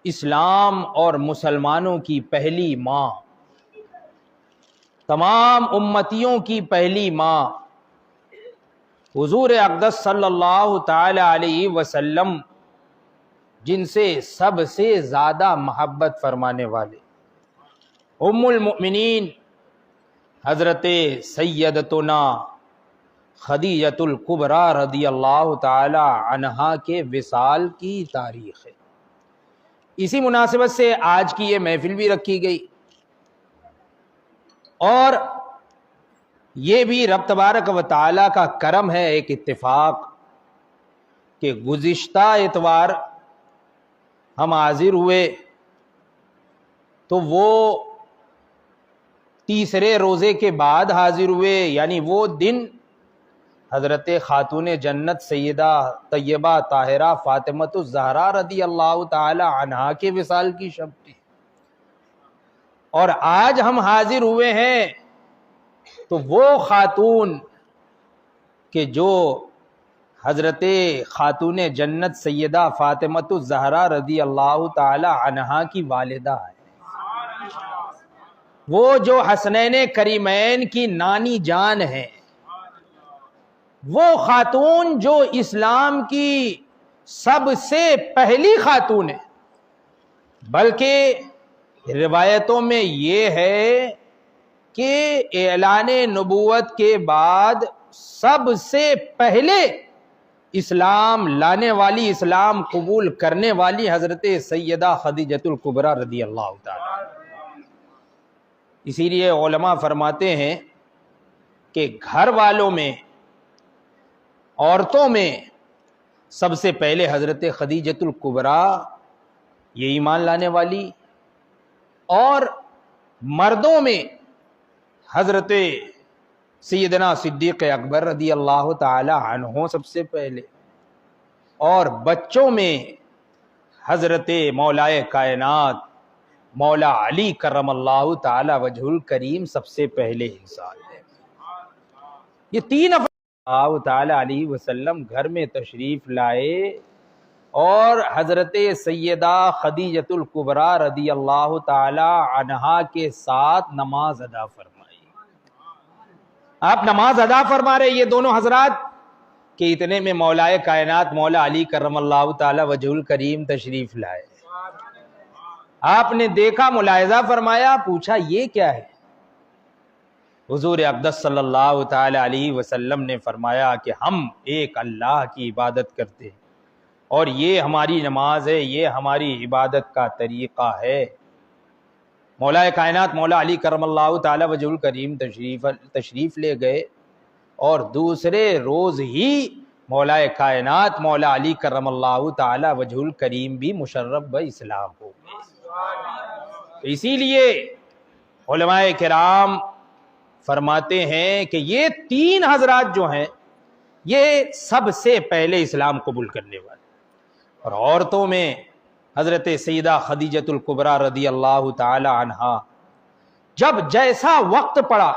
اسلام اور مسلمانوں کی پہلی ماں، تمام امتیوں کی پہلی ماں، حضور اقدس صلی اللہ تعالی علیہ وسلم، جن سے سب سے زیادہ محبت فرمانے والے ام المؤمنین حضرت سیدتنا خدیجۃ الکبریٰ رضی اللہ تعالی عنہا کے وصال کی تاریخ ہے۔ اسی مناسبت سے آج کی یہ محفل بھی رکھی گئی، اور یہ بھی رب تبارک و تعالیٰ کا کرم ہے، ایک اتفاق، کہ گزشتہ اتوار ہم حاضر ہوئے تو وہ تیسرے روزے کے بعد حاضر ہوئے، یعنی وہ دن حضرت خاتون جنت سیدہ طیبہ طاہرہ فاطمۃ الزہرا رضی اللہ تعالی عنہا کے وصال کی شب تھی، اور آج ہم حاضر ہوئے ہیں تو وہ خاتون کہ جو حضرت خاتون جنت سیدہ فاطمۃ الزہرا رضی اللہ تعالی عنہا کی والدہ ہے، وہ جو حسنین کریمین کی نانی جان ہے، وہ خاتون جو اسلام کی سب سے پہلی خاتون ہے، بلکہ روایتوں میں یہ ہے کہ اعلان نبوت کے بعد سب سے پہلے اسلام لانے والی، اسلام قبول کرنے والی حضرت سیدہ خدیجۃ الکبریٰ رضی اللہ تعالی۔ اسی لیے علماء فرماتے ہیں کہ گھر والوں میں، عورتوں میں سب سے پہلے حضرت خدیجۃ الکبریٰ یہ ایمان لانے والی، اور مردوں میں حضرت سیدنا صدیق اکبر رضی اللہ تعالی عنہ سب سے پہلے، اور بچوں میں حضرت مولائے کائنات مولا علی کرم اللہ تعالی وجہ الکریم سب سے پہلے انسان ہے۔ یہ تین اللہ تعالی علیہ وسلم گھر میں تشریف لائے اور حضرت سیدہ خدیجۃ الکبریٰ رضی اللہ تعالی عنہا کے ساتھ نماز ادا فرمائی۔ آپ نماز ادا فرما رہے یہ دونوں حضرات کہ اتنے میں مولائے کائنات مولا علی کرم اللہ تعالی وجہ الکریم تشریف لائے۔ آپ نے دیکھا، ملاحظہ فرمایا، پوچھا یہ کیا ہے؟ حضور اقدس صلی اللہ تعالی علیہ وسلم نے فرمایا کہ ہم ایک اللہ کی عبادت کرتے ہیں، اور یہ ہماری نماز ہے، یہ ہماری عبادت کا طریقہ ہے۔ مولا کائنات مولا علی کرم اللہ تعالی وجہ الکریم تشریف لے گئے، اور دوسرے روز ہی مولا کائنات مولا علی کرم اللہ تعالی وجہ الکریم بھی مشرف باسلام ہو گئے۔ اسی لیے علماء کرام فرماتے ہیں کہ یہ تین حضرات جو ہیں یہ سب سے پہلے اسلام قبول کرنے والے، اور عورتوں میں حضرت سیدہ خدیجۃ الکبریٰ رضی اللہ تعالی عنہا، جب جیسا وقت پڑا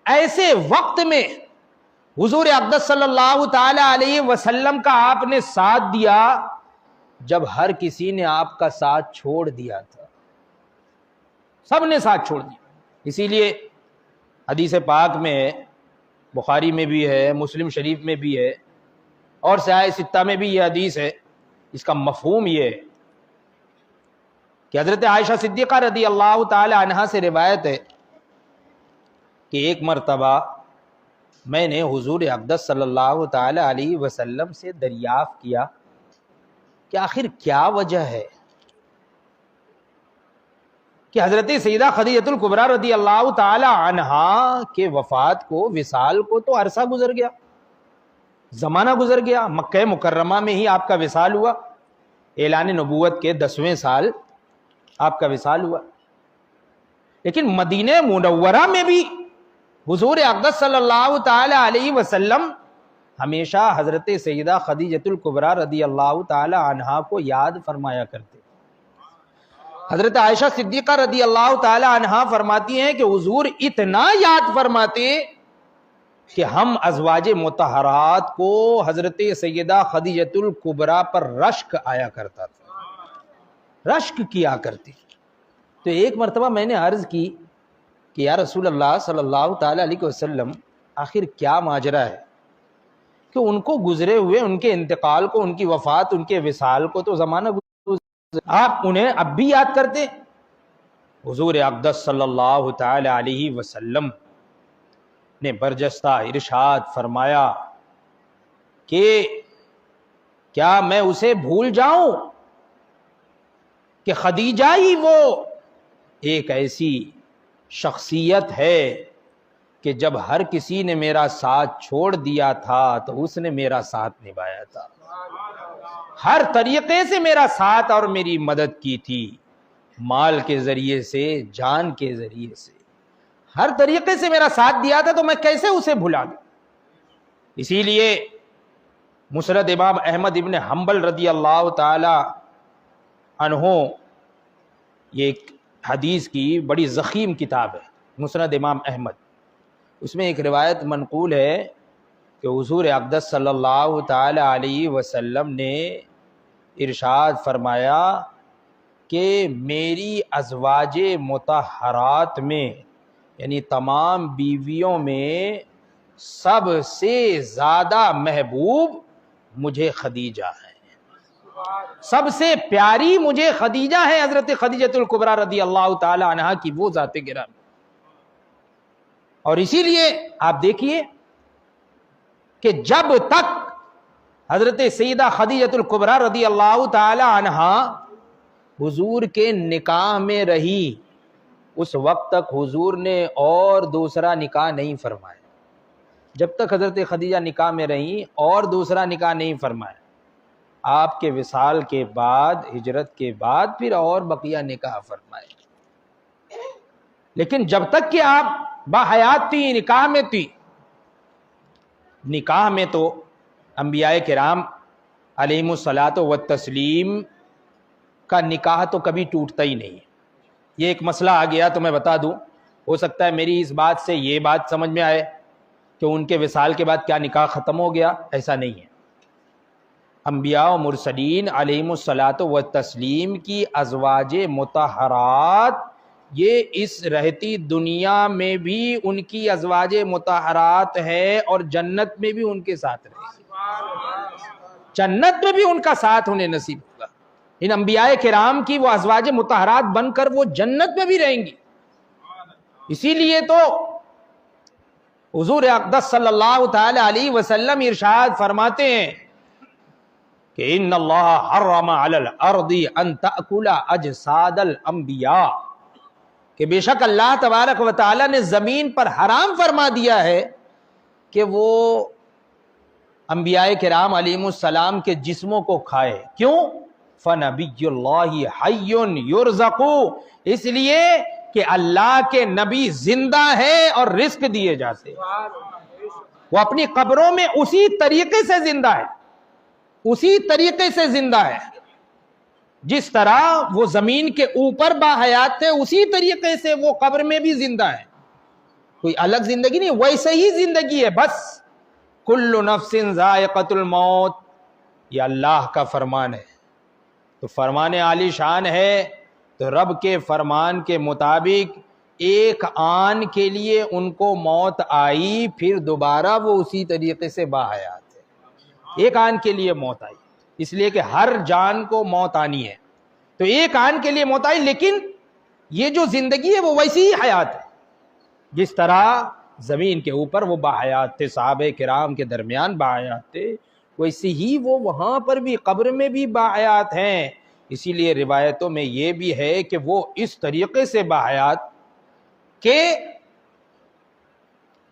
ایسے وقت میں حضور اقدس صلی اللہ تعالی علیہ وسلم کا آپ نے ساتھ دیا جب ہر کسی نے آپ کا ساتھ چھوڑ دیا تھا، سب نے ساتھ چھوڑ دیا۔ اسی لیے حدیث پاک میں ہے، بخاری میں بھی ہے، مسلم شریف میں بھی ہے، اور صحیح ستہ میں بھی یہ حدیث ہے۔ اس کا مفہوم یہ ہے کہ حضرت عائشہ صدیقہ رضی اللہ تعالی عنہا سے روایت ہے کہ ایک مرتبہ میں نے حضور اقدس صلی اللہ تعالی علیہ وسلم سے دریافت کیا کہ آخر کیا وجہ ہے کہ حضرت سیدہ خدیجۃ الکبریٰ رضی اللہ تعالی عنہا کے وفات کو، وصال کو تو عرصہ گزر گیا، زمانہ گزر گیا، مکہ مکرمہ میں ہی آپ کا وصال ہوا، اعلان نبوت کے 10ویں سال آپ کا وصال ہوا، لیکن مدینہ منورہ میں بھی حضور اقدس صلی اللہ تعالی علیہ وسلم ہمیشہ حضرت سیدہ خدیجۃ الکبریٰ رضی اللہ تعالی عنہا کو یاد فرمایا کرتے۔ حضرت عائشہ صدیقہ رضی اللہ تعالی عنہا فرماتی ہیں کہ حضور اتنا یاد فرماتے کہ ہم ازواج مطہرات کو حضرت سیدہ خدیجۃ الکبریٰ پر رشک آیا کرتا تھا۔ رشک کیا کرتے. تو ایک مرتبہ میں نے عرض کی کہ یا رسول اللہ صلی اللہ تعالی علیہ وسلم آخر کیا ماجرا ہے کہ ان کو گزرے ہوئے، ان کے انتقال کو، ان کی وفات، ان کے وصال کو تو زمانہ آپ انہیں اب بھی یاد کرتے. حضور اقدس صلی اللہ تعالی علیہ وسلم نے برجستہ ارشاد فرمایا کہ کیا میں اسے بھول جاؤں کہ خدیجہ ہی وہ ایک ایسی شخصیت ہے کہ جب ہر کسی نے میرا ساتھ چھوڑ دیا تھا تو اس نے میرا ساتھ نبھایا تھا، ہر طریقے سے میرا ساتھ اور میری مدد کی تھی، مال کے ذریعے سے، جان کے ذریعے سے، ہر طریقے سے میرا ساتھ دیا تھا، تو میں کیسے اسے بھلا دوں. اسی لیے مسند امام احمد ابن حنبل رضی اللہ تعالی عنہ، یہ ایک حدیث کی بڑی ضخیم کتاب ہے مسند امام احمد، اس میں ایک روایت منقول ہے کہ حضور اقدس صلی اللہ تعالی علیہ وسلم نے ارشاد فرمایا کہ میری ازواج مطہرات میں، یعنی تمام بیویوں میں سب سے زیادہ محبوب مجھے خدیجہ ہے، سب سے پیاری مجھے خدیجہ ہے، حضرت خدیجۃ الکبریٰ رضی اللہ تعالی عنہا کی وہ ذات گرامی. اور اسی لیے آپ دیکھیے کہ جب تک حضرت سیدہ خدیجۃ الکبریٰ رضی اللہ تعالی عنہا حضور کے نکاح میں رہی، اس وقت تک حضور نے اور دوسرا نکاح نہیں فرمایا. جب تک حضرت خدیجہ نکاح میں رہیں اور دوسرا نکاح نہیں فرمایا. آپ کے وصال کے بعد، ہجرت کے بعد پھر اور بقیہ نکاح فرمائے. لیکن جب تک کہ آپ باحیات تھی، نکاح میں تھی، نکاح میں تو انبیاء کرام علیہم الصلاۃ والتسلیم کا نکاح تو کبھی ٹوٹتا ہی نہیں. یہ ایک مسئلہ آ گیا تو میں بتا دوں، ہو سکتا ہے میری اس بات سے یہ بات سمجھ میں آئے کہ ان کے وصال کے بعد کیا نکاح ختم ہو گیا. ایسا نہیں ہے. انبیاء و مرسلین علیہم الصلاۃ والتسلیم کی ازواج مطہرات، یہ اس رہتی دنیا میں بھی ان کی ازواج مطہرات ہے اور جنت میں بھی ان کے ساتھ رہے گی. جنت میں بھی ان کا ساتھ انہیں نصیب ہوگا. ان انبیاء کرام کی وہ ازواج مطہرات بن کر وہ جنت میں بھی رہیں گی. اسی لیے تو حضور اقدس صلی اللہ تعالی علیہ وسلم ارشاد فرماتے ہیں کہ ان اللہ حرم علی الارض ان تأکل اجساد الانبیاء، کہ بے شک اللہ تبارک و تعالی نے زمین پر حرام فرما دیا ہے کہ وہ انبیاء کرام علیہم السلام کے جسموں کو کھائے. کیوں؟ فنبی اللہ حی یرزق، اس لیے کہ اللہ کے نبی زندہ ہے اور رزق دیے جاتے، وہ اپنی قبروں میں اسی طریقے سے زندہ ہے، اسی طریقے سے زندہ ہے. جس طرح وہ زمین کے اوپر باحیات تھے اسی طریقے سے وہ قبر میں بھی زندہ ہے. کوئی الگ زندگی نہیں، ویسے ہی زندگی ہے. بس کل نفس ذائقۃ الموت، یہ اللہ کا فرمان ہے. تو فرمان عالی شان ہے، تو رب کے فرمان کے مطابق ایک آن کے لیے ان کو موت آئی، پھر دوبارہ وہ اسی طریقے سے باحیات ہے. ایک آن کے لیے موت آئی، اس لیے کہ ہر جان کو موت آنی ہے، تو ایک آن کے لیے موت آئی. لیکن یہ جو زندگی ہے وہ ویسی ہی حیات ہے جس طرح زمین کے اوپر وہ باحیات تھے، صحابہ کرام کے درمیان باحیات تھے، ویسے ہی وہ وہاں پر بھی قبر میں بھی باحیات ہیں. اسی لیے روایتوں میں یہ بھی ہے کہ وہ اس طریقے سے باحیات کہ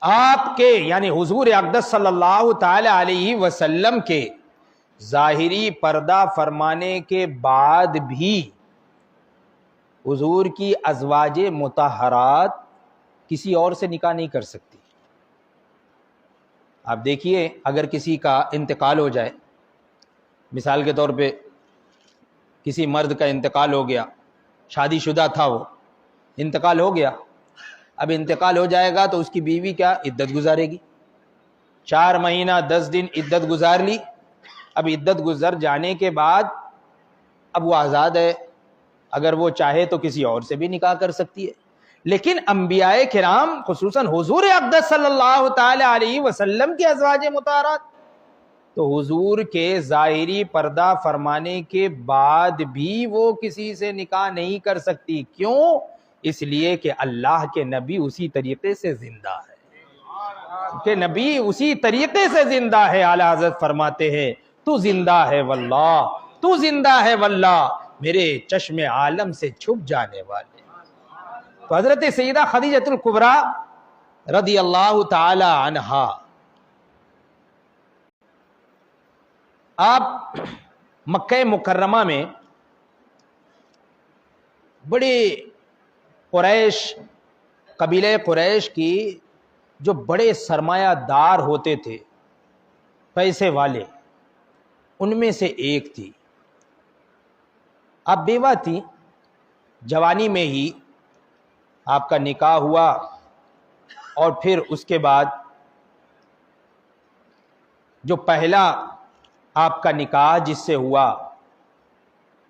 آپ کے یعنی حضور اقدس صلی اللہ تعالی علیہ وسلم کے ظاہری پردہ فرمانے کے بعد بھی حضور کی ازواج مطہرات کسی اور سے نکاح نہیں کر سکتی. آپ دیکھیے اگر کسی کا انتقال ہو جائے، مثال کے طور پہ کسی مرد کا انتقال ہو گیا، شادی شدہ تھا، وہ انتقال ہو گیا، اب انتقال ہو جائے گا تو اس کی بیوی کیا عدت گزارے گی؟ 4 مہینہ 10 دن عدت گزار لی. اب عدت گزر جانے کے بعد اب وہ آزاد ہے، اگر وہ چاہے تو کسی اور سے بھی نکاح کر سکتی ہے، لیکن انبیاء کرام خصوصاً حضور اقدس صلی اللہ تعالی علیہ وسلم کی ازواج مطہرات تو حضور کے ظاہری پردہ فرمانے کے بعد بھی وہ کسی سے نکاح نہیں کر سکتی. کیوں؟ اس لیے کہ اللہ کے نبی اسی طریقے سے زندہ ہے، کہ نبی اسی طریقے سے زندہ ہے. اعلیٰ حضرت فرماتے ہیں تو زندہ ہے واللہ، تو زندہ ہے واللہ، میرے چشم عالم سے چھپ جانے والے. تو حضرت سیدہ خدیجۃ الکبریٰ رضی اللہ تعالی عنہا آپ مکہ مکرمہ میں بڑے قریش، قبیلہ قریش کی جو بڑے سرمایہ دار ہوتے تھے، پیسے والے، ان میں سے ایک تھی. آپ بیوہ تھی، جوانی میں ہی آپ کا نکاح ہوا، اور پھر اس کے بعد جو پہلا آپ کا نکاح جس سے ہوا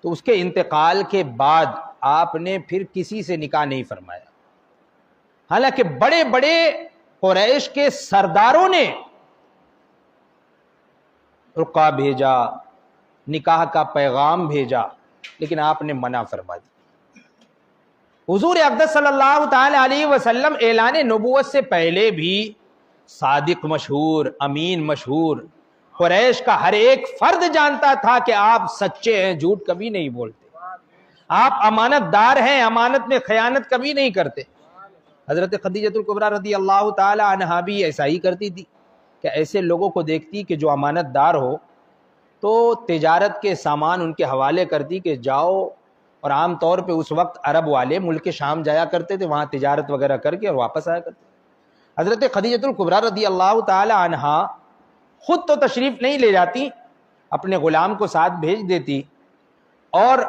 تو اس کے انتقال کے بعد آپ نے پھر کسی سے نکاح نہیں فرمایا. حالانکہ بڑے بڑے قریش کے سرداروں نے رقعہ بھیجا، نکاح کا پیغام بھیجا، لیکن آپ نے منع فرما دی. حضور اقدس صلی اللہ تعالی علیہ وسلم اعلان نبوت سے پہلے بھی صادق مشہور، امین مشہور، قریش کا ہر ایک فرد جانتا تھا کہ آپ سچے ہیں، جھوٹ کبھی نہیں بولتے، آپ امانت دار ہیں، امانت میں خیانت کبھی نہیں کرتے. حضرت خدیجۃ الکبریٰ رضی اللہ تعالی عنہا بھی ایسا ہی کرتی تھی کہ ایسے لوگوں کو دیکھتی کہ جو امانت دار ہو تو تجارت کے سامان ان کے حوالے کرتی کہ جاؤ. اور عام طور پہ اس وقت عرب والے ملک شام جایا کرتے تھے، وہاں تجارت وغیرہ کر کے اور واپس آیا کرتے. حضرت خدیجۃ الکبریٰ رضی اللہ تعالی عنہا خود تو تشریف نہیں لے جاتی، اپنے غلام کو ساتھ بھیج دیتی، اور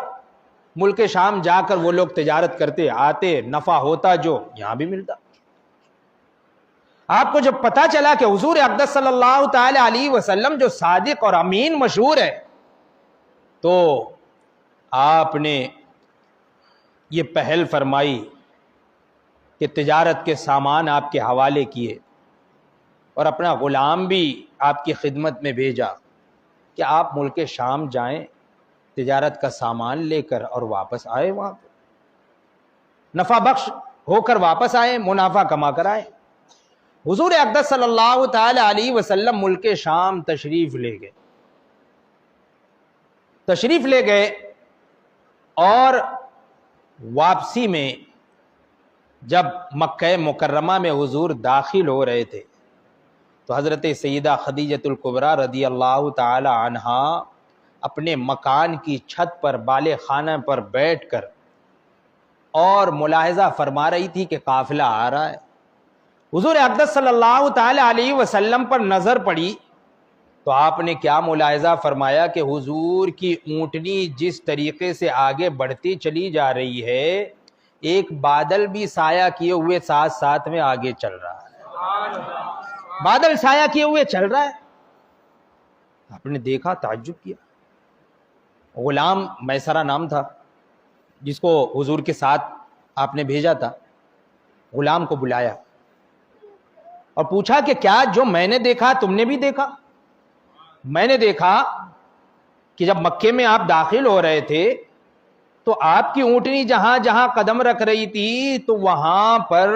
ملک شام جا کر وہ لوگ تجارت کرتے، آتے، نفع ہوتا جو یہاں بھی ملتا. آپ کو جب پتا چلا کہ حضور اقدس صلی اللہ تعالی علیہ وسلم جو صادق اور امین مشہور ہے، تو آپ نے یہ پہل فرمائی کہ تجارت کے سامان آپ کے حوالے کیے، اور اپنا غلام بھی آپ کی خدمت میں بھیجا کہ آپ ملک شام جائیں، تجارت کا سامان لے کر اور واپس آئے، وہاں پہ نفع بخش ہو کر واپس آئے، منافع کما کر آئے. حضور اقدس صلی اللہ تعالی علیہ وسلم ملک شام تشریف لے گئے اور واپسی میں جب مکہ مکرمہ میں حضور داخل ہو رہے تھے تو حضرت سیدہ خدیجۃ الکبریٰ رضی اللہ تعالی عنہا اپنے مکان کی چھت پر بالے خانہ پر بیٹھ کر اور ملاحظہ فرما رہی تھی کہ قافلہ آ رہا ہے. حضور اقدس صلی اللہ تعالی علیہ وسلم پر نظر پڑی تو آپ نے کیا ملاحظہ فرمایا کہ حضور کی اونٹنی جس طریقے سے آگے بڑھتی چلی جا رہی ہے، ایک بادل بھی سایہ کیے ہوئے ساتھ ساتھ میں آگے چل رہا ہے، بادل سایہ کیے ہوئے چل رہا ہے. آپ نے دیکھا، تعجب کیا. غلام میسرہ نام تھا جس کو حضور کے ساتھ آپ نے بھیجا تھا. غلام کو بلایا اور پوچھا کہ کیا جو میں نے دیکھا تم نے بھی دیکھا؟ میں نے دیکھا کہ جب مکے میں آپ داخل ہو رہے تھے تو آپ کی اونٹنی جہاں جہاں قدم رکھ رہی تھی تو وہاں پر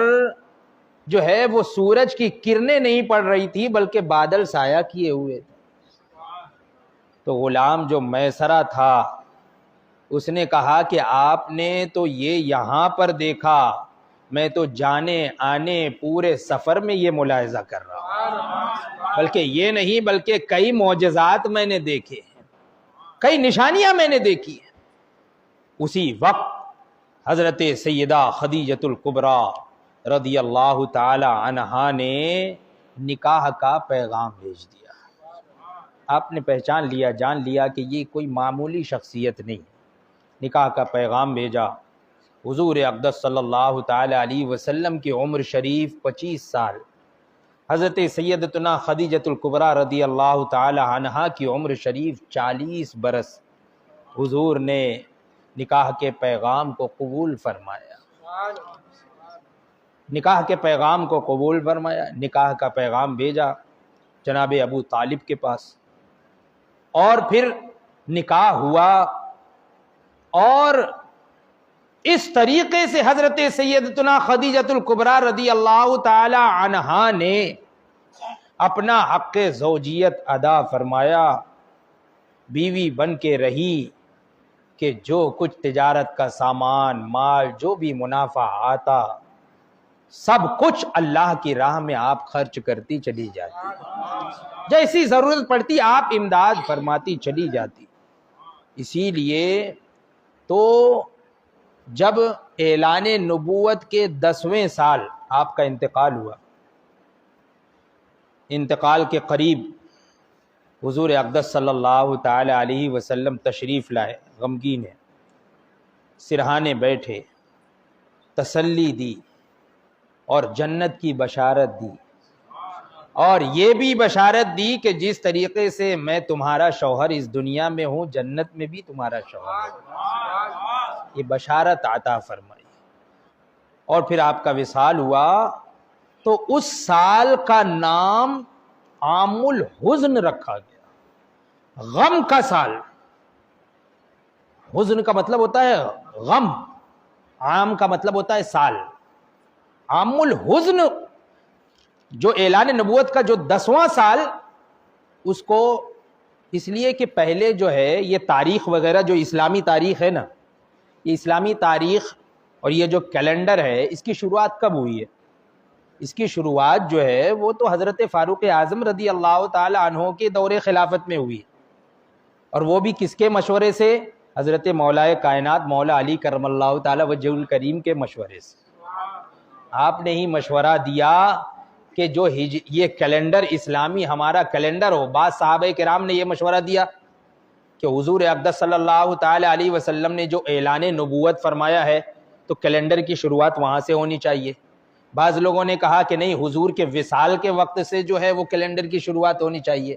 جو ہے وہ سورج کی کرنیں نہیں پڑ رہی تھی بلکہ بادل سایہ کیے ہوئے تھے. تو غلام جو میسرہ تھا اس نے کہا کہ آپ نے تو یہ یہاں پر دیکھا، میں تو جانے آنے پورے سفر میں یہ ملاحظہ کر رہا ہوں، بلکہ یہ نہیں بلکہ کئی معجزات میں نے دیکھے ہیں، کئی نشانیاں میں نے دیکھی ہیں. اسی وقت حضرت سیدہ خدیجۃ الکبریٰ رضی اللہ تعالی عنہا نے نکاح کا پیغام بھیج دیا. آپ نے پہچان لیا، جان لیا کہ یہ کوئی معمولی شخصیت نہیں. نکاح کا پیغام بھیجا. حضور اقدس صلی اللہ تعالی علیہ وسلم کی عمر شریف 25 سال، حضرت سیدتنا خدیجۃ الکبریٰ رضی اللہ تعالی عنہا کی عمر شریف 40 برس. حضور نے نکاح کے پیغام کو قبول فرمایا، نکاح کے پیغام کو قبول فرمایا، نکاح کا پیغام بھیجا جناب ابو طالب کے پاس، اور پھر نکاح ہوا، اور اس طریقے سے حضرت سیدتنا خدیجۃ الکبریٰ رضی اللہ تعالی عنہا نے اپنا حق زوجیت ادا فرمایا، بیوی بن کے رہی کہ جو کچھ تجارت کا سامان، مال، جو بھی منافع آتا سب کچھ اللہ کی راہ میں آپ خرچ کرتی چلی جاتی، جیسی ضرورت پڑتی آپ امداد فرماتی چلی جاتی۔ اسی لیے تو جب اعلان نبوت کے 10ویں سال آپ کا انتقال ہوا، انتقال کے قریب حضور اقدس صلی اللہ تعالی علیہ وسلم تشریف لائے، غمگین ہے، سرہانے بیٹھے، تسلی دی اور جنت کی بشارت دی، اور یہ بھی بشارت دی کہ جس طریقے سے میں تمہارا شوہر اس دنیا میں ہوں، جنت میں بھی تمہارا شوہر ہے، یہ بشارت عطا فرمائی۔ اور پھر آپ کا وصال ہوا تو اس سال کا نام عام الحزن رکھا گیا، غم کا سال۔ حزن کا مطلب ہوتا ہے غم، عام کا مطلب ہوتا ہے سال۔ عام الحزن جو اعلان نبوت کا جو 10واں سال، اس کو اس لیے کہ پہلے جو ہے یہ تاریخ وغیرہ جو اسلامی تاریخ ہے نا، یہ اسلامی تاریخ اور یہ جو کیلنڈر ہے اس کی شروعات کب ہوئی ہے؟ اس کی شروعات جو ہے وہ تو حضرت فاروق اعظم رضی اللہ تعالی عنہ کے دور خلافت میں ہوئی، اور وہ بھی کس کے مشورے سے؟ حضرت مولا کائنات مولا علی کرم اللہ تعالی وجہ الکریم کے مشورے سے۔ آپ نے ہی مشورہ دیا کہ جو یہ کیلنڈر اسلامی ہمارا کیلنڈر ہو۔ بعض صحابہ کرام نے یہ مشورہ دیا کہ حضور اقدس صلی اللہ تعالی علیہ وسلم نے جو اعلان نبوت فرمایا ہے تو کیلنڈر کی شروعات وہاں سے ہونی چاہیے۔ بعض لوگوں نے کہا کہ نہیں، حضور کے وصال کے وقت سے جو ہے وہ کیلنڈر کی شروعات ہونی چاہیے۔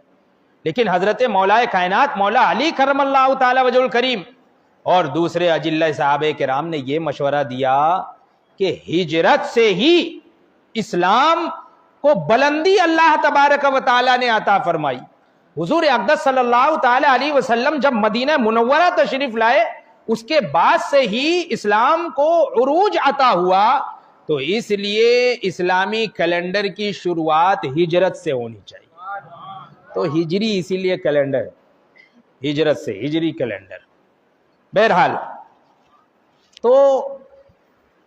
لیکن حضرت مولا کائنات مولا علی کرم اللہ تعالی وجہ الکریم اور دوسرے اجلہ صحابہ کرام نے یہ مشورہ دیا کہ ہجرت سے ہی اسلام کو بلندی اللہ تبارک و تعالی نے عطا فرمائی۔ حضور اقدس صلی اللہ تعالی علیہ وسلم جب مدینہ منورہ تشریف لائے، اس کے بعد سے ہی اسلام کو عروج عطا ہوا، تو اس لیے اسلامی کیلنڈر کی شروعات ہجرت سے ہونی چاہیے۔ تو ہجری اسی لیے کیلنڈر، ہجرت سے ہجری کیلنڈر۔ بہرحال تو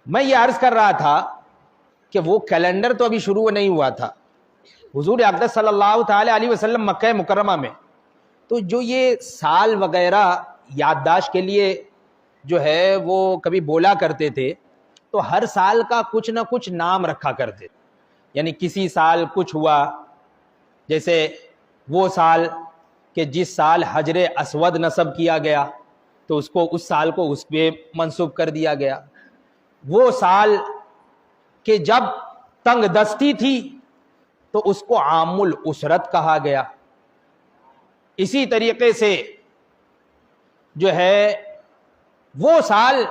میں یہ عرض کر رہا تھا کہ وہ کیلنڈر تو ابھی شروع نہیں ہوا تھا۔ حضور اقدس صلی اللہ تعالی علیہ وسلم مکہ مکرمہ میں، تو جو یہ سال وغیرہ یادداشت کے لیے جو ہے وہ کبھی بولا کرتے تھے، تو ہر سال کا کچھ نہ کچھ نام رکھا کرتے، یعنی کسی سال کچھ ہوا، جیسے وہ سال کہ جس سال حجر اسود نصب کیا گیا تو اس سال کو اس پہ منسوب کر دیا گیا، وہ سال کہ جب تنگ دستی تھی تو اس کو عام الاسرت کہا گیا۔ اسی طریقے سے جو ہے وہ سال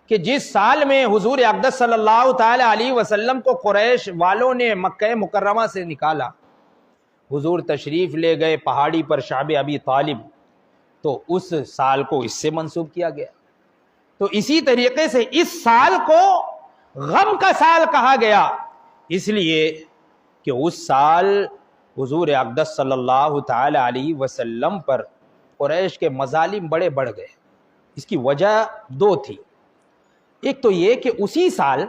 کہ جس سال میں حضور اقدس صلی اللہ تعالی علیہ وسلم کو قریش والوں نے مکہ مکرمہ سے نکالا، حضور تشریف لے گئے پہاڑی پر شعب ابی طالب، تو اس سال کو اس سے منسوب کیا گیا۔ تو اسی طریقے سے اس سال کو غم کا سال کہا گیا، اس لیے کہ اس سال حضور اقدس صلی اللہ تعالی علیہ وسلم پر قریش کے مظالم بڑے بڑھ گئے۔ اس کی وجہ دو تھی، ایک تو یہ کہ اسی سال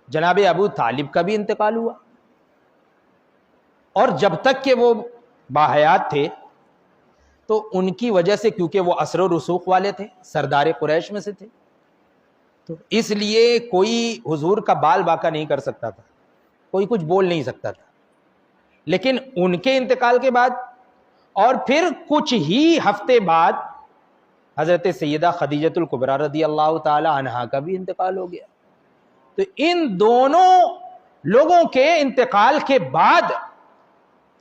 جناب ابو طالب کا بھی انتقال ہوا، اور جب تک کہ وہ باحیات تھے تو ان کی وجہ سے، کیونکہ وہ اثر و رسوخ والے تھے، سردار قریش میں سے تھے، تو اس لیے کوئی حضور کا بال باقا نہیں کر سکتا تھا، کوئی کچھ بول نہیں سکتا تھا۔ لیکن ان کے انتقال کے بعد اور پھر کچھ ہی ہفتے بعد حضرت سیدہ خدیجۃ الکبریٰ رضی اللہ تعالی عنہا کا بھی انتقال ہو گیا۔ تو ان دونوں لوگوں کے انتقال کے بعد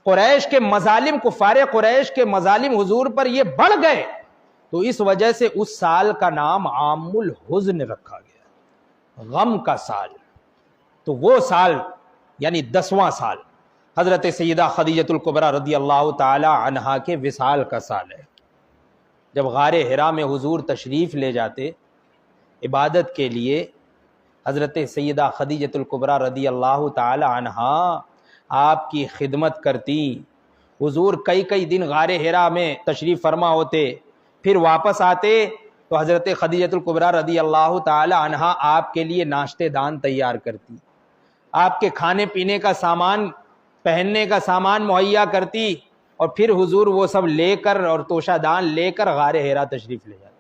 قریش کے مظالم، کفار قریش کے مظالم حضور پر یہ بڑھ گئے تو اس وجہ سے اس سال کا نام عام الحزن رکھا گیا، غم کا سال۔ تو وہ سال یعنی 10واں سال حضرت سیدہ خدیجۃ الکبریٰ رضی اللہ تعالی عنہا کے وصال کا سال ہے۔ جب غار حرا میں حضور تشریف لے جاتے عبادت کے لیے، حضرت سیدہ خدیجۃ الکبریٰ رضی اللہ تعالی عنہا آپ کی خدمت کرتی۔ حضور کئی دن غار حرا میں تشریف فرما ہوتے، پھر واپس آتے تو حضرت خدیجۃ الکبریٰ رضی اللہ تعالی عنہا آپ کے لیے ناشتے دان تیار کرتی، آپ کے کھانے پینے کا سامان، پہننے کا سامان مہیا کرتی، اور پھر حضور وہ سب لے کر اور توشہ دان لے کر غار حرا تشریف لے جاتے۔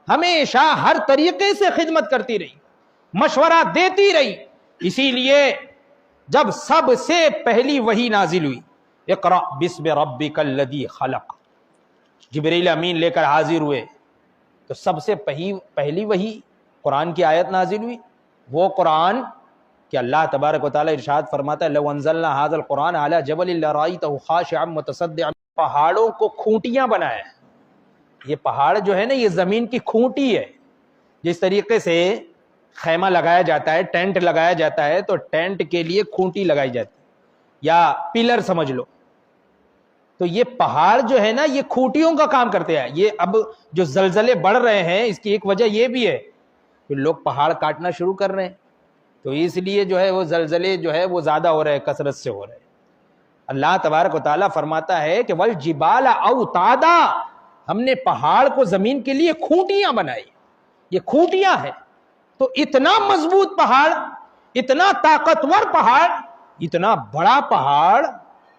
ہمیشہ ہر طریقے سے خدمت کرتی رہی، مشورہ دیتی رہی۔ اسی لیے جب سب سے پہلی وحی نازل ہوئی، اقرأ بسم ربک الذی خلق، جبریل امین لے کر حاضر ہوئے، تو سب سے پہلی وحی قرآن کی آیت نازل ہوئی۔ وہ قرآن کہ اللہ تبارک و تعالی ارشاد فرماتا ہے لو انزلنا هذا القرآن على جبل لرأيته خاشعا متصدعا، پہاڑوں کو کھوٹیاں بنایا ہے۔ یہ پہاڑ جو ہے نا، یہ زمین کی کھوٹی ہے۔ جس طریقے سے خیمہ لگایا جاتا ہے، ٹینٹ لگایا جاتا ہے، تو ٹینٹ کے لیے کھوٹی لگائی جاتی ہے یا پلر سمجھ لو۔ تو یہ پہاڑ جو ہے نا، یہ کھوٹیوں کا کام کرتے ہیں۔ یہ اب جو زلزلے بڑھ رہے ہیں، اس کی ایک وجہ یہ بھی ہے کہ لوگ پہاڑ کاٹنا شروع کر رہے ہیں، تو اس لیے جو ہے وہ زلزلے جو ہے وہ زیادہ ہو رہے ہیں، کثرت سے ہو رہے ہیں۔ اللہ تبارک و تعالیٰ فرماتا ہے کہ والجبال اوتادا، ہم نے پہاڑ کو زمین کے لیے کھوٹیاں بنائی۔ یہ کھوٹیاں ہیں، تو اتنا مضبوط پہاڑ، اتنا طاقتور پہاڑ، اتنا بڑا پہاڑ،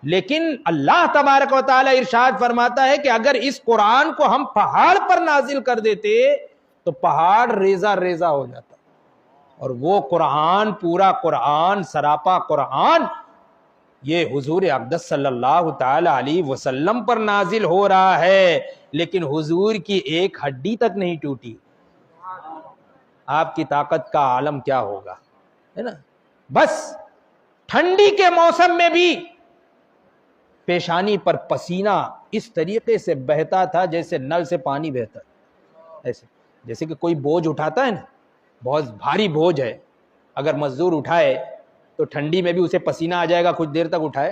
لیکن اللہ تبارک و تعالیٰ ارشاد فرماتا ہے کہ اگر اس قرآن کو ہم پہاڑ پر نازل کر دیتے تو پہاڑ ریزہ ریزہ ہو جاتا۔ اور وہ قرآن، پورا قرآن، سراپا قرآن، یہ حضور اقدس صلی اللہ تعالی علیہ وسلم پر نازل ہو رہا ہے، لیکن حضور کی ایک ہڈی تک نہیں ٹوٹی۔ آپ کی طاقت کا عالم کیا ہوگا، ہے نا؟ بس ٹھنڈی کے موسم میں بھی پیشانی پر پسینہ اس طریقے سے بہتا تھا جیسے نل سے پانی بہتا ہے، ایسے جیسے کہ کوئی بوجھ اٹھاتا ہے نا، بہت بھاری بوجھ ہے، اگر مزدور اٹھائے تو ٹھنڈی میں بھی اسے پسینہ آ جائے گا کچھ دیر تک اٹھائے۔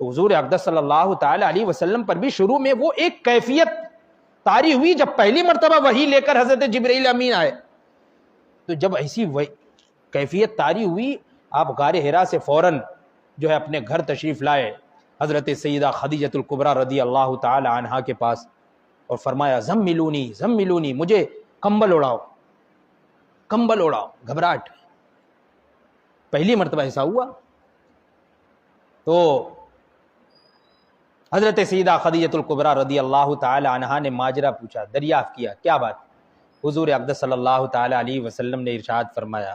تو حضور اقدس صلی اللہ تعالی علیہ وسلم پر بھی شروع میں وہ ایک کیفیت طاری ہوئی جب پہلی مرتبہ وحی لے کر حضرت جبرائیل امین آئے۔ تو جب ایسی کیفیت طاری ہوئی، آپ غار حرا سے فوراً جو ہے اپنے گھر تشریف لائے حضرت سیدہ خدیجۃ الکبریٰ رضی اللہ تعالی عنہا کے پاس، اور فرمایا زملونی زملونی، مجھے کمبل اڑاؤ، کمبل اڑاؤ، گھبراہٹ۔ پہلی مرتبہ ایسا ہوا تو حضرت سیدہ خدیجۃ الکبریٰ رضی اللہ تعالی عنہا نے ماجرا پوچھا، دریافت کیا کیا بات۔ حضور اقدس صلی اللہ تعالی علیہ وسلم نے ارشاد فرمایا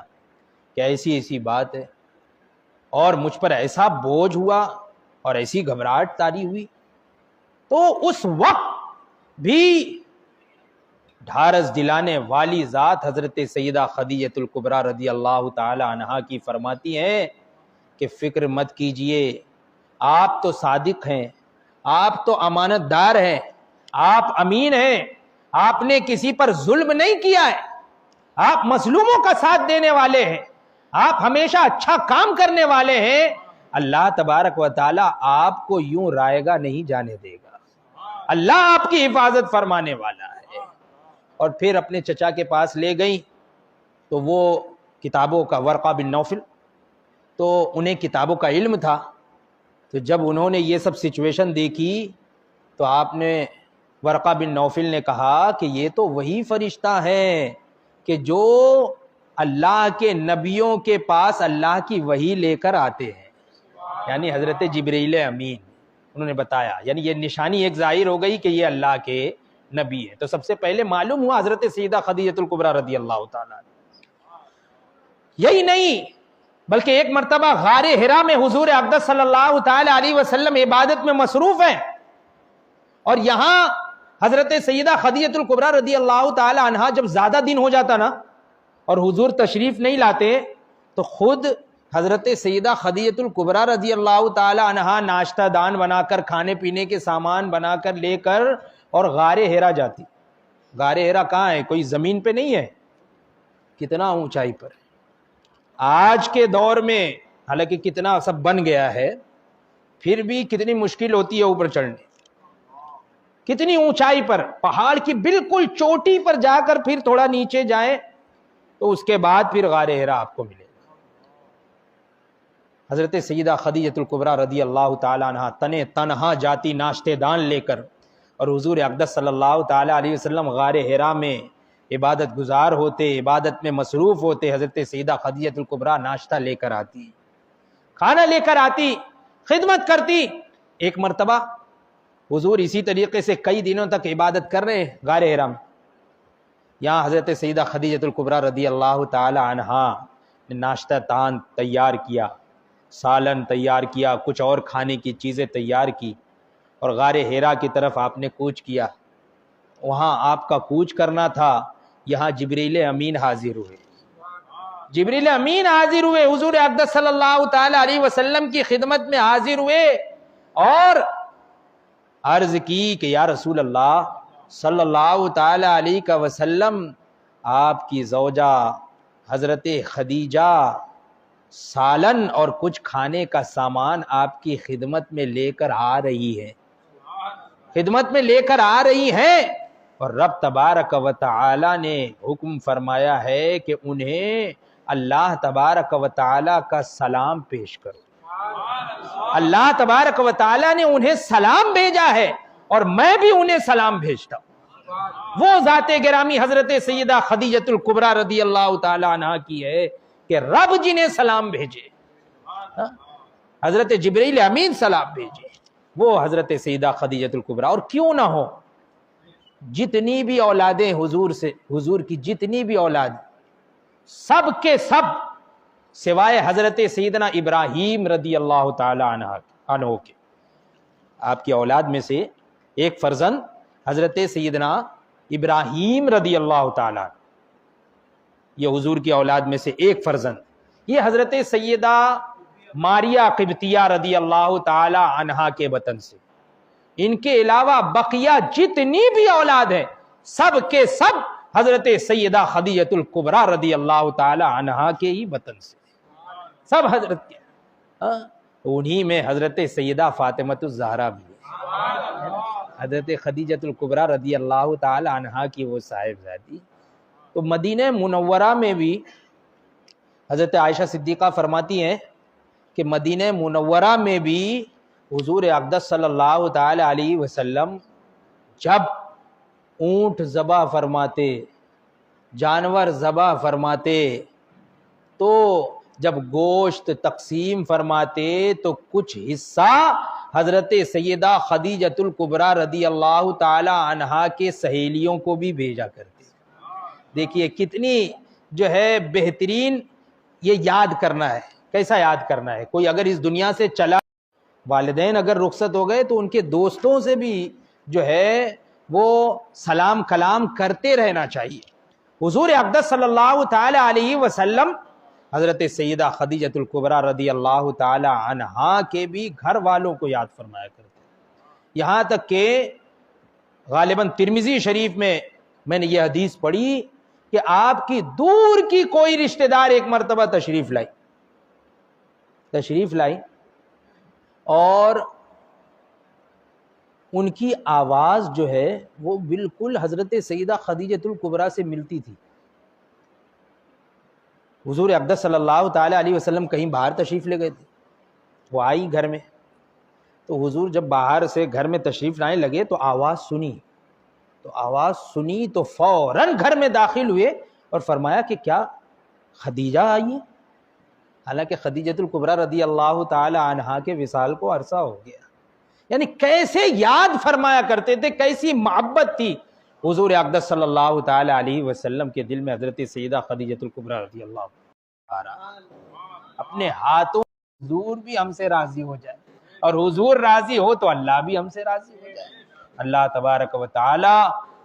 کہ ایسی ایسی بات ہے، اور مجھ پر ایسا بوجھ ہوا اور ایسی گھبراہٹ طاری ہوئی۔ تو اس وقت بھی ڈھارس دلانے والی ذات حضرت سیدہ خدیجۃ الکبریٰ رضی اللہ تعالی عنہا کی فرماتی ہیں کہ فکر مت کیجئے، آپ تو صادق ہیں، آپ تو امانت دار ہیں، آپ امین ہیں، آپ نے کسی پر ظلم نہیں کیا ہے، آپ مظلوموں کا ساتھ دینے والے ہیں، آپ ہمیشہ اچھا کام کرنے والے ہیں۔ اللہ تبارک و تعالی آپ کو یوں رائے گا نہیں جانے دے گا، اللہ آپ کی حفاظت فرمانے والا ہے۔ اور پھر اپنے چچا کے پاس لے گئیں، تو وہ کتابوں کا، ورقہ بن نوفل، تو انہیں کتابوں کا علم تھا۔ تو جب انہوں نے یہ سب سچویشن دیکھی تو آپ نے، ورقہ بن نوفل نے کہا کہ یہ تو وہی فرشتہ ہے کہ جو اللہ کے نبیوں کے پاس اللہ کی وحی لے کر آتے ہیں، یعنی حضرت جبرائیل امین۔ انہوں نے بتایا، یعنی یہ نشانی ایک ظاہر ہو گئی کہ یہ اللہ کے نبی ہے۔ تو سب سے پہلے معلوم ہوا حضرت سیدہ خدیجۃ الکبریٰ رضی اللہ تعالیٰ۔ یہی نہیں بلکہ ایک مرتبہ غار حرا میں حضور اقدس صلی اللہ تعالی علیہ وسلم عبادت میں مصروف ہیں، اور یہاں حضرت سیدہ خدیجۃ الکبریٰ رضی اللہ تعالی عنہا جب زیادہ دن ہو جاتا نا اور حضور تشریف نہیں لاتے، تو خود حضرت سیدہ خدیجۃ الکبریٰ رضی اللہ تعالی عنہا ناشتہ دان بنا کر، کھانے پینے کے سامان بنا کر لے کر اور غار حرا جاتی۔ غار ہیرا کہاں ہے؟ کوئی زمین پہ نہیں ہے، کتنا اونچائی پر۔ آج کے دور میں حالانکہ کتنا سب بن گیا ہے، پھر بھی کتنی مشکل ہوتی ہے اوپر چڑھنے، کتنی اونچائی پر، پہاڑ کی بالکل چوٹی پر جا کر پھر تھوڑا نیچے جائیں تو اس کے بعد پھر غار ہیرا آپ کو ملے گا۔ حضرت سیدہ خدیجۃ الکبریٰ رضی اللہ تعالی عنہا تنہا جاتی ناشتے دان لے کر، اور حضور اقدس صلی اللہ تعالی علیہ وسلم غار ہیرا میں عبادت گزار ہوتے، عبادت میں مصروف ہوتے، حضرت سیدہ خدیجۃ الکبریٰ ناشتہ لے کر آتی، کھانا لے کر آتی، خدمت کرتی۔ ایک مرتبہ حضور اسی طریقے سے کئی دنوں تک عبادت کر رہے غار ہیرا میں، یہاں حضرت سیدہ خدیجۃ الکبریٰ رضی اللہ تعالی عنہا نے ناشتہ تان تیار کیا، سالن تیار کیا، کچھ اور کھانے کی چیزیں تیار کی، اور غار ہیرا کی طرف آپ نے کوچ کیا۔ وہاں آپ کا کوچ کرنا تھا، یہاں جبریل امین حاضر ہوئے، جبریل امین حاضر ہوئے، حضور اقدس صلی اللہ تعالی علیہ وسلم کی خدمت میں حاضر ہوئے اور عرض کی کہ یا رسول اللہ صلی اللہ تعالی علیہ وسلم، آپ کی زوجہ حضرت خدیجہ سالن اور کچھ کھانے کا سامان آپ کی خدمت میں لے کر آ رہی ہے، خدمت میں لے کر آ رہی ہیں، اور رب تبارک و تعالی نے حکم فرمایا ہے کہ انہیں اللہ تبارک و تعالی کا سلام پیش کرو۔ اللہ تبارک و تعالی نے انہیں سلام بھیجا ہے اور میں بھی انہیں سلام بھیجتا ہوں۔ وہ ذات گرامی حضرت سیدہ خدیجۃ الکبریٰ رضی اللہ تعالی عنہا کی ہے کہ رب جنہیں سلام بھیجے، حضرت جبریل امین سلام بھیجے، وہ حضرت سیدہ خدیجۃ الکبریٰ۔ اور کیوں نہ ہو، جتنی بھی اولادیں حضور کی جتنی بھی اولاد، سب کے سب سوائے حضرت سیدنا ابراہیم رضی اللہ تعالی عنہ کے، آپ کی اولاد میں سے ایک فرزند حضرت سیدنا ابراہیم رضی اللہ تعالی عنہ، یہ حضور کی اولاد میں سے ایک فرزند، یہ حضرت سیدہ ماریہ قبطیہ رضی اللہ تعالی عنہا کے وطن سے، ان کے علاوہ بقیہ جتنی بھی اولاد ہیں سب کے سب حضرت سیدہ خدیجۃ الکبریٰ رضی اللہ تعالی عنہا کے ہی وطن سے، سب حضرت کے، انہی میں حضرت سیدہ فاطمۃ الزہرا بھی ہے، حضرت خدیجۃ الکبریٰ رضی اللہ تعالی عنہا کی وہ صاحبزادی۔ تو مدینہ منورہ میں بھی حضرت عائشہ صدیقہ فرماتی ہیں کہ مدینہ منورہ میں بھی حضور اقدس صلی اللہ تعالی علیہ وسلم جب اونٹ ذبح فرماتے، جانور ذبح فرماتے، تو جب گوشت تقسیم فرماتے تو کچھ حصہ حضرت سیدہ خدیجۃ الکبریٰ رضی اللہ تعالی عنہا کے سہیلیوں کو بھی بھیجا کرتے۔ دیکھیے کتنی جو ہے بہترین یہ یاد کرنا ہے، کیسا یاد کرنا ہے۔ کوئی اگر اس دنیا سے چلا، والدین اگر رخصت ہو گئے تو ان کے دوستوں سے بھی جو ہے وہ سلام کلام کرتے رہنا چاہیے۔ حضور اقدس صلی اللہ تعالی علیہ وسلم حضرت سیدہ خدیجۃ الکبریٰ رضی اللہ تعالی عنہا کے بھی گھر والوں کو یاد فرمایا کرتے، یہاں تک کہ غالباً ترمذی شریف میں نے یہ حدیث پڑھی کہ آپ کی دور کی کوئی رشتہ دار ایک مرتبہ تشریف لائی اور ان کی آواز جو ہے وہ بالکل حضرت سیدہ خدیجۃ الکبریٰ سے ملتی تھی۔ حضور اقدس صلی اللہ تعالی علیہ وسلم کہیں باہر تشریف لے گئے تھے، وہ آئی گھر میں، تو حضور جب باہر سے گھر میں تشریف لانے لگے تو آواز سنی تو فوراً گھر میں داخل ہوئے اور فرمایا کہ کیا خدیجہ آئی ہے؟ حالانکہ خدیجۃ الکبریٰ رضی اللہ تعالی عنہا کے وصال کو عرصہ ہو گیا۔ یعنی کیسے یاد فرمایا کرتے تھے، کیسی محبت تھی حضور اقدس صلی اللہ تعالی علیہ وسلم کے دل میں حضرت سیدہ خدیجۃ الکبریٰ رضی اللہ تعالی۔ اپنے ہاتھوں حضور بھی ہم سے راضی ہو جائے، اور حضور راضی ہو تو اللہ بھی ہم سے راضی ہو جائے۔ اللہ تبارک و تعالی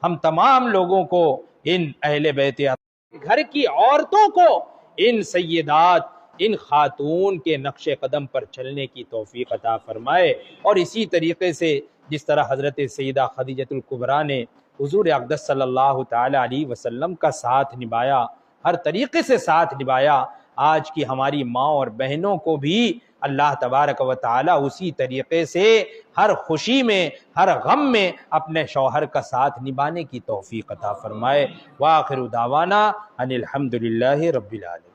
ہم تمام لوگوں کو، ان اہل بیت گھر کی عورتوں کو، ان سیدات، ان خاتون کے نقش قدم پر چلنے کی توفیق عطا فرمائے، اور اسی طریقے سے جس طرح حضرت سیدہ خدیجۃ الکبریٰ نے حضور اقدس صلی اللہ تعالی علیہ وسلم کا ساتھ نبھایا، ہر طریقے سے ساتھ نبھایا، آج کی ہماری ماں اور بہنوں کو بھی اللہ تبارک و تعالی اسی طریقے سے ہر خوشی میں، ہر غم میں اپنے شوہر کا ساتھ نبھانے کی توفیق عطا فرمائے۔ وآخر دعوانا ان الحمد للہ رب العالمین۔